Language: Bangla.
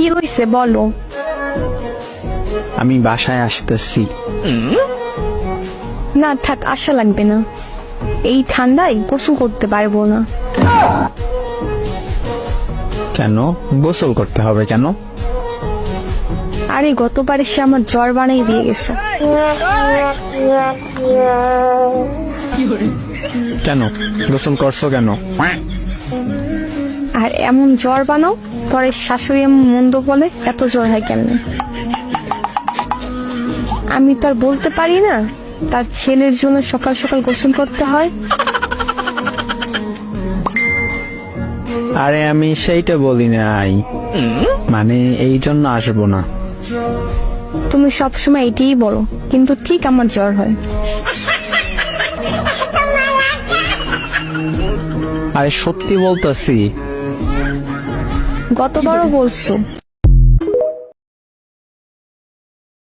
কি হয়েছে বলো। আমি বাসায় আসতেছি। না থাক, আশা লাগবে না, এই ঠান্ডায় গোসল করতে পারবো না। কেন গোসল করতে হবে কেন? আরে গতবার এসে আমার জ্বর বানাই দিয়ে গেছে। কেন গোসল করছো কেন? আর এমন জ্বর বানাও, তোর শাশুড়ি এমন মন্দ বলে এত জ্বর হয় কেমনে? আমি তো আর বলতে পারি না তার ছেলের জন্য সকাল সকাল গোসল করতে হয়। আরে আমি সেইটা বলি নাই, মানে এই জন্য আসবো না। তুমি সবসময় এটাই বলো, কিন্তু ঠিক আমার জ্বর হয়। আরে সত্যি বলতেছি। গতবারও বলছো